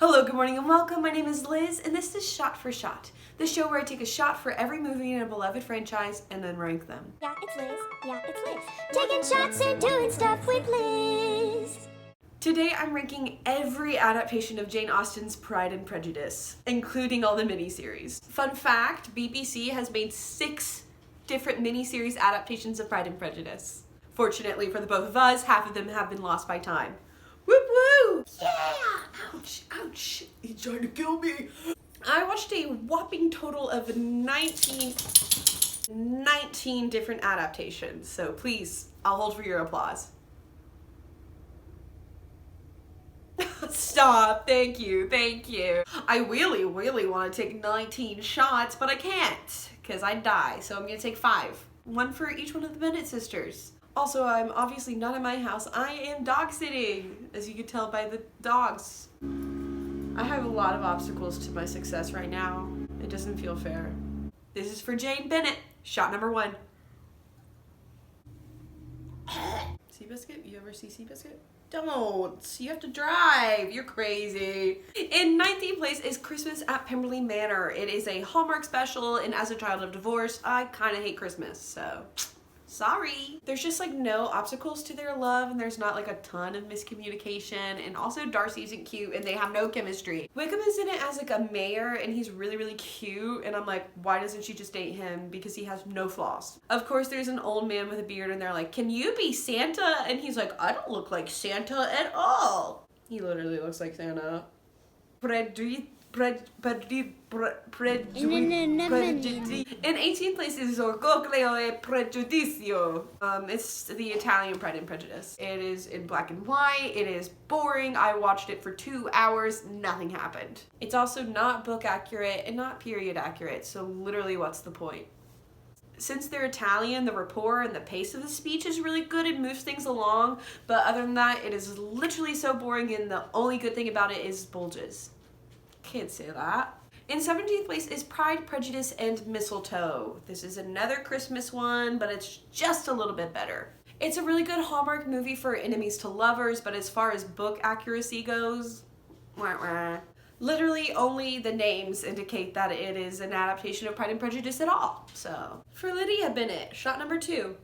Hello, good morning, and welcome. My name is Liz, and this is Shot for Shot, the show where I take a shot for every movie in a beloved franchise and then rank them. Yeah, it's Liz. Yeah, it's Liz. Taking shots and doing stuff with Liz. Today I'm ranking every adaptation of Jane Austen's Pride and Prejudice, including all the miniseries. Fun fact, BBC has made 6 different miniseries adaptations of Pride and Prejudice. Fortunately for the both of us, half of them have been lost by time. Whoop woo! Yeah! Ouch, ouch. He's trying to kill me. I watched a whopping total of 19 different adaptations, so please, I'll hold for your applause. Stop, thank you. I really want to take 19 shots, but I can't, because I'd die, so I'm gonna take 5. 1 for each one of the Bennett sisters. Also, I'm obviously not in my house. I am dog sitting, as you can tell by the dogs. I have a lot of obstacles to my success right now. It doesn't feel fair. This is for Jane Bennett. Shot number 1. Seabiscuit? You ever see Seabiscuit? Don't. You have to drive. You're crazy. In 19th place is Christmas at Pemberley Manor. It is a Hallmark special, and as a child of divorce, I kind of hate Christmas, so sorry. There's just like no obstacles to their love, and there's not like a ton of miscommunication, and also Darcy isn't cute and they have no chemistry. Wickham is in it as like a mayor, and he's really cute, and I'm like, why doesn't she just date him? Because he has no flaws. Of course there's an old man with a beard, and they're like, can you be Santa? And he's like, I don't look like Santa at all. He literally looks like Santa. In 18th place is Orgoglio e Pregiudicio. It's the Italian Pride and Prejudice. It is in black and white. It is boring. I watched it for 2 hours. Nothing happened. It's also not book accurate and not period accurate. So literally, what's the point? Since they're Italian, the rapport and the pace of the speech is really good. It moves things along. But other than that, it is literally so boring, and the only good thing about it is bulges. Can't say that. In 17th place is Pride, Prejudice, and Mistletoe. This is another Christmas one, but it's just a little bit better. It's a really good Hallmark movie for enemies to lovers, but as far as book accuracy goes, literally only the names indicate that it is an adaptation of Pride and Prejudice at all. So, for Lydia Bennet, shot number 2.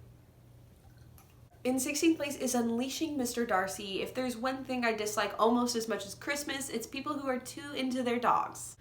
In 16th place is Unleashing Mr. Darcy. If there's one thing I dislike almost as much as Christmas, it's people who are too into their dogs.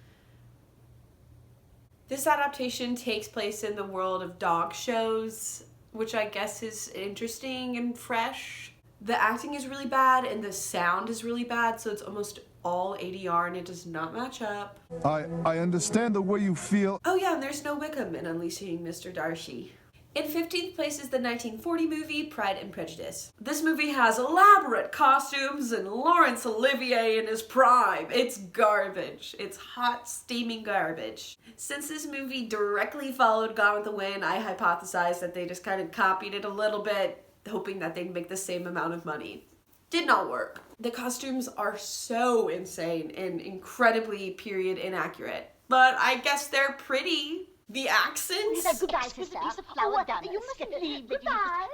This adaptation takes place in the world of dog shows, which I guess is interesting and fresh. The acting is really bad and the sound is really bad, so it's almost all ADR and it does not match up. I understand the way you feel. Oh yeah, and there's no Wickham in Unleashing Mr. Darcy. In 15th place is the 1940 movie Pride and Prejudice. This movie has elaborate costumes and Laurence Olivier in his prime. It's garbage. It's hot, steaming garbage. Since this movie directly followed Gone with the Wind, I hypothesized that they just kind of copied it a little bit, hoping that they'd make the same amount of money. Did not work. The costumes are so insane and incredibly period inaccurate, but I guess they're pretty. The accents? Goodbye, sister. You mustn't leave. Goodbye.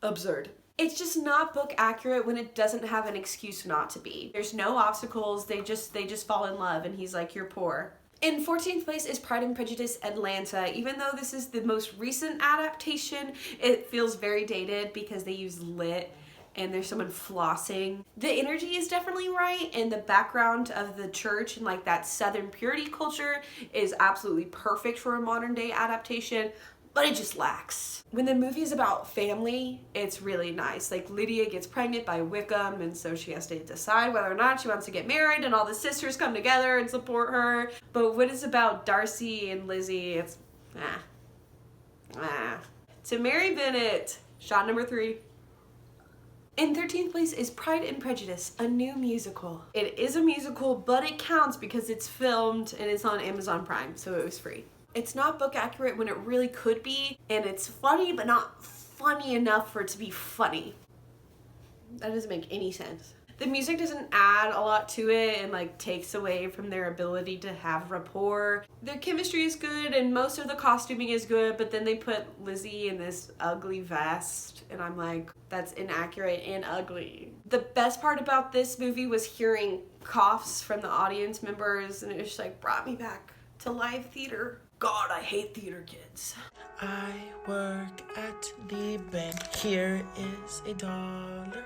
Absurd. It's just not book accurate when it doesn't have an excuse not to be. There's no obstacles. They just fall in love, and he's like, you're poor. In 14th place is Pride and Prejudice Atlanta. Even though this is the most recent adaptation, it feels very dated because they use lit and there's someone flossing. The energy is definitely right, and the background of the church and like that Southern purity culture is absolutely perfect for a modern day adaptation, but it just lacks. When the movie is about family, it's really nice. Like Lydia gets pregnant by Wickham, and so she has to decide whether or not she wants to get married, and all the sisters come together and support her. But when it's about Darcy and Lizzie, it's To Mary Bennet, shot number 3. In 13th place is Pride and Prejudice, a new musical. It is a musical, but it counts because it's filmed and it's on Amazon Prime, so it was free. It's not book accurate when it really could be, and it's funny, but not funny enough for it to be funny. That doesn't make any sense. The music doesn't add a lot to it and like takes away from their ability to have rapport. Their chemistry is good and most of the costuming is good, but then they put Lizzie in this ugly vest and I'm like, that's inaccurate and ugly. The best part about this movie was hearing coughs from the audience members and it just like brought me back to live theater. God, I hate theater kids. I work at the bank. Here is $1.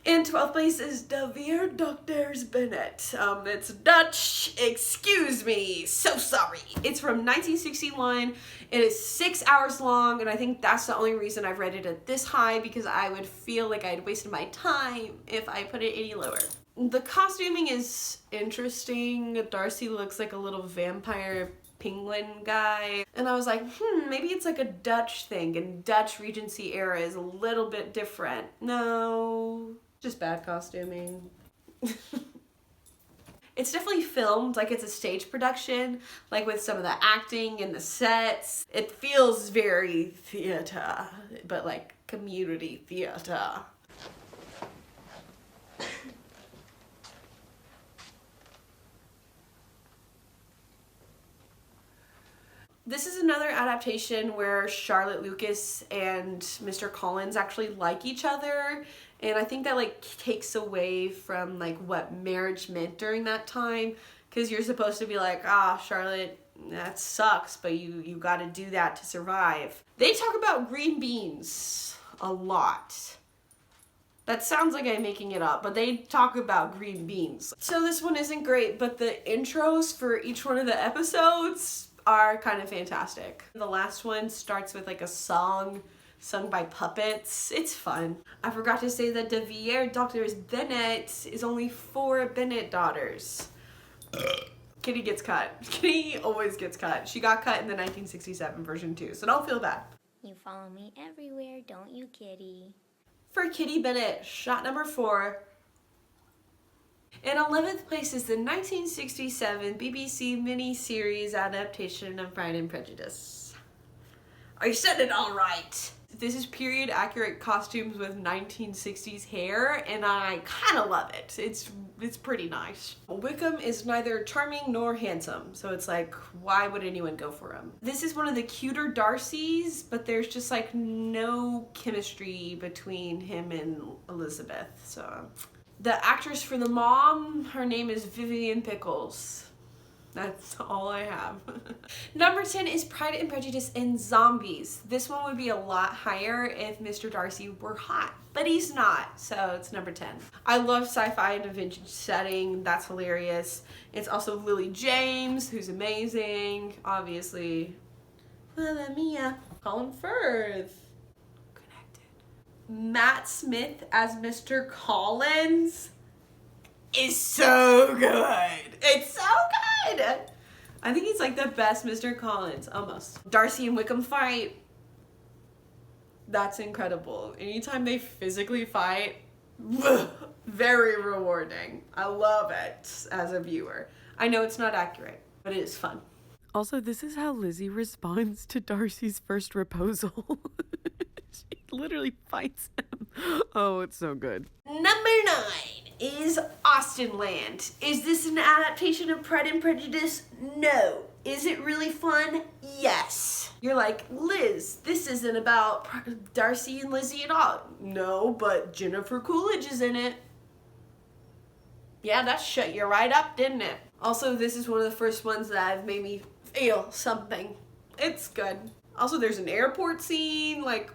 In 12th place is De Vier Doctors Bennett. It's Dutch. Excuse me. So sorry. It's from 1961. It is 6 hours long, and I think that's the only reason I've rated it this high, because I would feel like I'd wasted my time if I put it any lower. The costuming is interesting. Darcy looks like a little vampire penguin guy, and I was like, maybe it's like a Dutch thing, and Dutch Regency era is a little bit different. No, just bad costuming. It's definitely filmed like it's a stage production, like with some of the acting and the sets. It feels very theater, but like community theater. This is another adaptation where Charlotte Lucas and Mr. Collins actually like each other, and I think that like takes away from like what marriage meant during that time, because you're supposed to be like, Charlotte, that sucks, but you got to do that to survive. They talk about green beans a lot. That sounds like I'm making it up, but they talk about green beans. So this one isn't great, but the intros for each one of the episodes are kind of fantastic. The last one starts with like a song sung by puppets. It's fun. I forgot to say that De Vier Doctors Bennett is only 4 Bennett daughters. Kitty gets cut. Kitty always gets cut. She got cut in the 1967 version too, so don't feel bad. You follow me everywhere, don't you, Kitty? For Kitty Bennett, shot number 4. In 11th place is the 1967 BBC miniseries adaptation of Pride and Prejudice. I said it all right. This is period accurate costumes with 1960s hair, and I kind of love it. It's pretty nice. Wickham is neither charming nor handsome, so it's like, why would anyone go for him? This is one of the cuter Darcys, but there's just like no chemistry between him and Elizabeth, so. The actress for the mom, her name is Vivian Pickles. That's all I have. Number 10 is Pride and Prejudice and Zombies. This one would be a lot higher if Mr. Darcy were hot, but he's not, so it's number 10. I love sci-fi in a vintage setting. That's hilarious. It's also Lily James, who's amazing. Obviously, Mamma Mia. Colin Firth. Matt Smith as Mr. Collins is so good. It's so good. I think he's like the best Mr. Collins, almost. Darcy and Wickham fight. That's incredible. Anytime they physically fight, very rewarding. I love it as a viewer. I know it's not accurate, but it is fun. Also, this is how Lizzie responds to Darcy's first proposal. She literally fights him. Oh, it's so good. Number 9 is Austenland. Is this an adaptation of Pride and Prejudice? No. Is it really fun? Yes. You're like, Liz, this isn't about Darcy and Lizzie at all. No, but Jennifer Coolidge is in it. Yeah, that shut you right up, didn't it? Also, this is one of the first ones that have made me feel something. It's good. Also, there's an airport scene, like,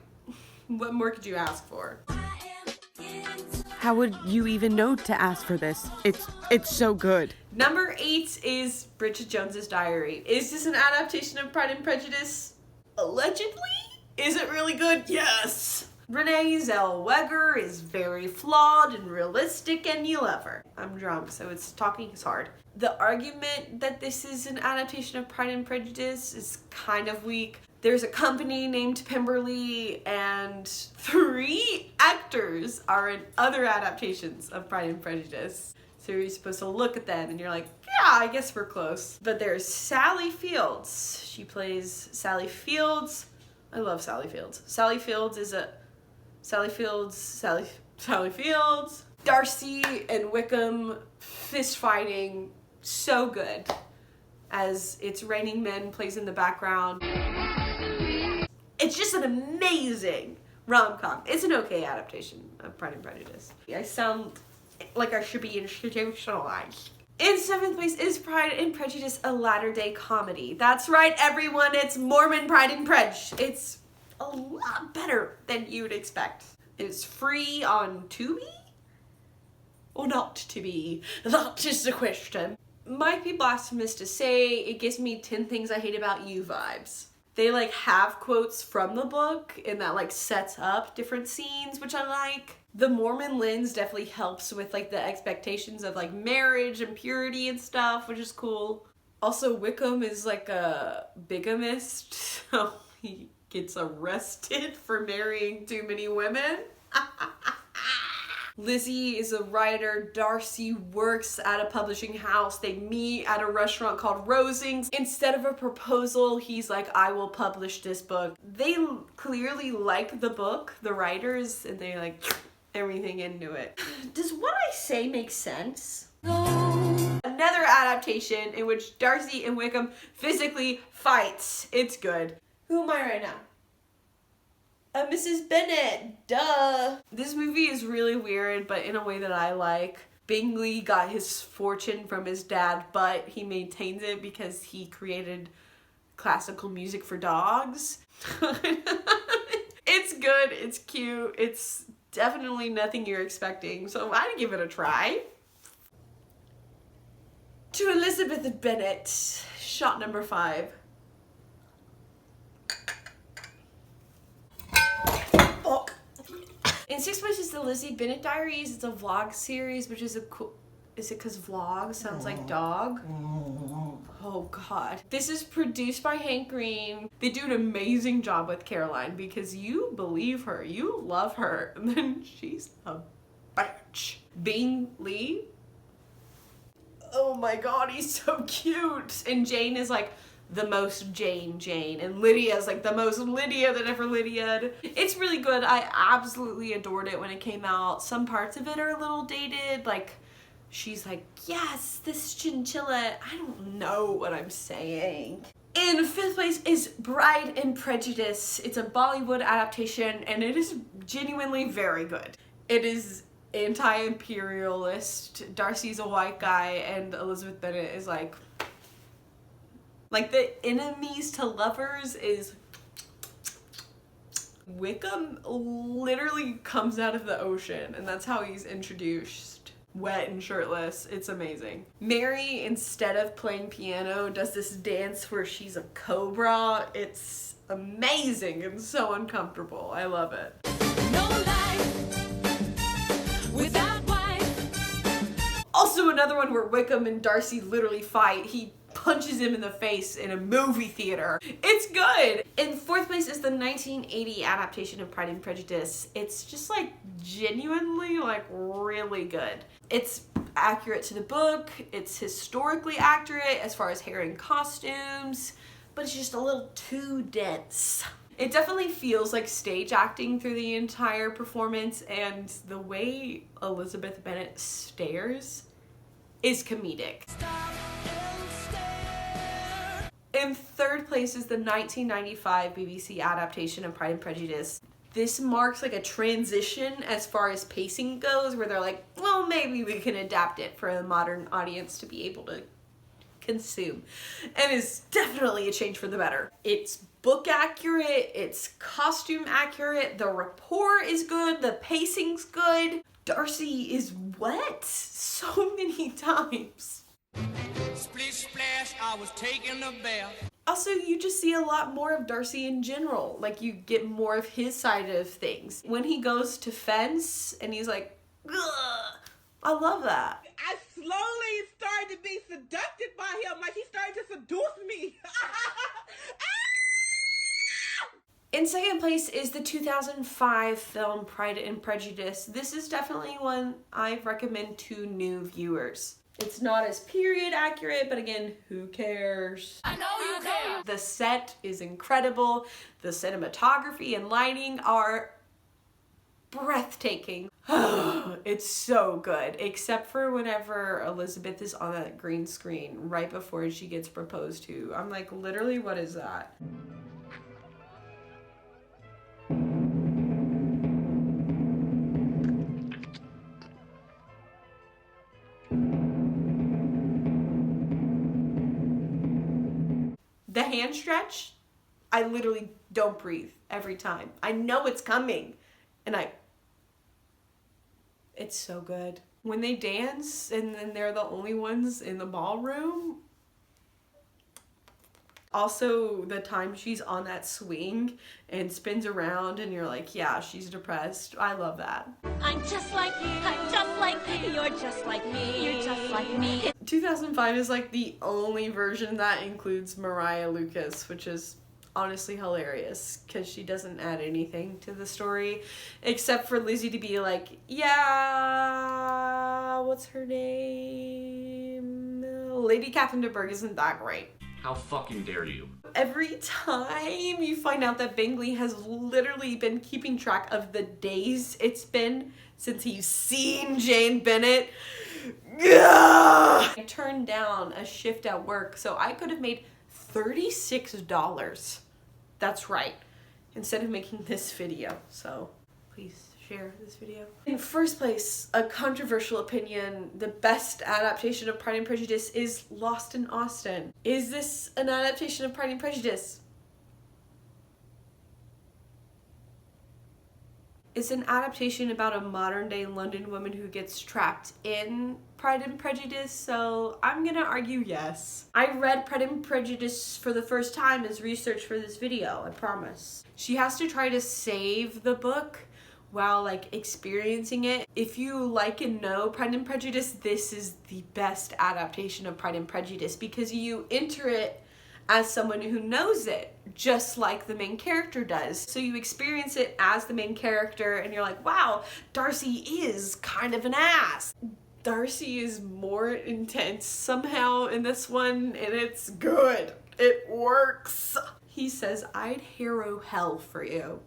what more could you ask for? How would you even know to ask for this? It's so good. Number 8 is Bridget Jones's Diary. Is this an adaptation of Pride and Prejudice? Allegedly? Is it really good? Yes! Renee Zellweger is very flawed and realistic, and you love her. I'm drunk, so talking is hard. The argument that this is an adaptation of Pride and Prejudice is kind of weak. There's a company named Pemberley, and 3 actors are in other adaptations of Pride and Prejudice. So you're supposed to look at them and you're like, yeah, I guess we're close. But there's Sally Fields. She plays Sally Fields. I love Sally Fields. Sally Fields. Darcy and Wickham fist fighting, so good. As It's Raining Men plays in the background. It's just an amazing rom-com. It's an okay adaptation of Pride and Prejudice. I sound like I should be institutionalized. In 7th place is Pride and Prejudice, a latter-day comedy. That's right, everyone, it's Mormon Pride and Prej. It's a lot better than you'd expect. It's free on Tubi? Or not to be? That is the question. Might be blasphemous to say, it gives me 10 Things I Hate About You vibes. They like have quotes from the book and that like sets up different scenes, which I like. The Mormon lens definitely helps with like the expectations of like marriage and purity and stuff, which is cool. Also, Wickham is like a bigamist, so he gets arrested for marrying too many women. Lizzie is a writer. Darcy works at a publishing house. They meet at a restaurant called Rosings. Instead of a proposal, he's like, I will publish this book. They clearly like the book, the writers, and they like everything into it. Does what I say make sense? Another adaptation in which Darcy and Wickham physically fight. It's good. Who am I right now? Mrs. Bennet, duh. This movie is really weird, but in a way that I like. Bingley got his fortune from his dad, but he maintains it because he created classical music for dogs. It's good, it's cute, it's definitely nothing you're expecting, so I'd give it a try. To Elizabeth Bennet, shot number 5. In 6th place is the Lizzie Bennet Diaries. It's a vlog series, which is a cool... Is it because vlog sounds like dog? Oh God. This is produced by Hank Green. They do an amazing job with Caroline because you believe her, you love her, and then she's a bitch. Bingley. Oh my God, he's so cute. And Jane is like the most Jane, and Lydia's like the most Lydia that ever Lydia'd. It's really good. I absolutely adored it when it came out. Some parts of it are a little dated, like she's like, yes, this chinchilla. I don't know what I'm saying. In 5th place is Pride and Prejudice. It's a Bollywood adaptation and it is genuinely very good. It is anti-imperialist. Darcy's a white guy and Elizabeth Bennet is like the enemies to lovers is Wickham literally comes out of the ocean and that's how he's introduced, wet and shirtless. It's amazing. Mary, instead of playing piano, does this dance where she's a cobra. It's amazing and so uncomfortable. I love it. No life without wife. Also another one where Wickham and Darcy literally fight. He punches him in the face in a movie theater. It's good. In 4th place is the 1980 adaptation of Pride and Prejudice. It's just like genuinely like really good. It's accurate to the book. It's historically accurate as far as hair and costumes, but it's just a little too dense. It definitely feels like stage acting through the entire performance, and the way Elizabeth Bennet stares is comedic. In 3rd place is the 1995 BBC adaptation of Pride and Prejudice. This marks like a transition as far as pacing goes, where they're like, well, maybe we can adapt it for a modern audience to be able to consume. And it's definitely a change for the better. It's book accurate, it's costume accurate, the rapport is good, the pacing's good. Darcy is wet so many times. Splish splash, I was taking a bath. Also, you just see a lot more of Darcy in general. Like, you get more of his side of things. When he goes to fence and he's like, ugh, I love that. I slowly started to be seduced by him, like he started to seduce me. In 2nd place is the 2005 film Pride and Prejudice. This is definitely one I recommend to new viewers. It's not as period accurate, but again, who cares? I know you care. The set is incredible. The cinematography and lighting are breathtaking. It's so good, except for whenever Elizabeth is on that green screen right before she gets proposed to. I'm like, literally, what is that? The hand stretch, I literally don't breathe every time. I know it's coming, and it's so good. When they dance and then they're the only ones in the ballroom. Also, the time she's on that swing and spins around and you're like, yeah, she's depressed. I love that. I'm just like you. I'm just like you. You're just like me. You're just like me. 2005 is like the only version that includes Mariah Lucas, which is honestly hilarious because she doesn't add anything to the story except for Lizzie to be like, yeah, what's her name? Lady Catherine de Bourgh isn't that great. How fucking dare you? Every time you find out that Bingley has literally been keeping track of the days it's been since he's seen Jane Bennet, I turned down a shift at work so I could have made $36. That's right, instead of making this video. So please share this video. In first place, a controversial opinion, the best adaptation of Pride and Prejudice is Lost in Austen. Is this an adaptation of Pride and Prejudice? It's an adaptation about a modern day London woman who gets trapped in Pride and Prejudice, so I'm gonna argue yes. I read Pride and Prejudice for the first time as research for this video, I promise. She has to try to save the book while like experiencing it. If you like and know Pride and Prejudice, this is the best adaptation of Pride and Prejudice because you enter it as someone who knows it, just like the main character does. So you experience it as the main character and you're like, wow, Darcy is kind of an ass. Darcy is more intense somehow in this one, and it's good. It works. He says, I'd harrow hell for you.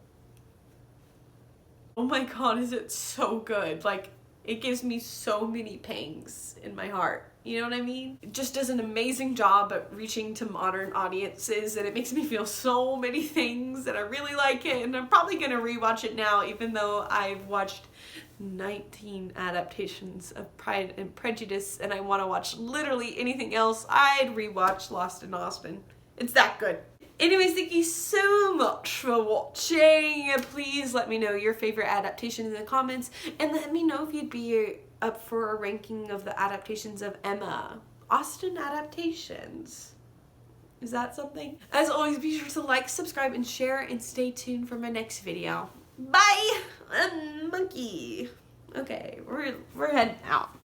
Oh my god, is it so good? Like, it gives me so many pangs in my heart. You know what I mean? It just does an amazing job at reaching to modern audiences, and it makes me feel so many things, and I really like it, and I'm probably gonna rewatch it now, even though I've watched 19 adaptations of Pride and Prejudice, and I want to watch literally anything else. I'd rewatch Lost in Austen. It's that good. Anyways, thank you so much for watching. Please let me know your favorite adaptation in the comments, and let me know if you'd be up for a ranking of the adaptations of Emma. Austen adaptations. Is that something? As always, be sure to like, subscribe, and share, and stay tuned for my next video. Bye! Monkey. Okay, we're heading out.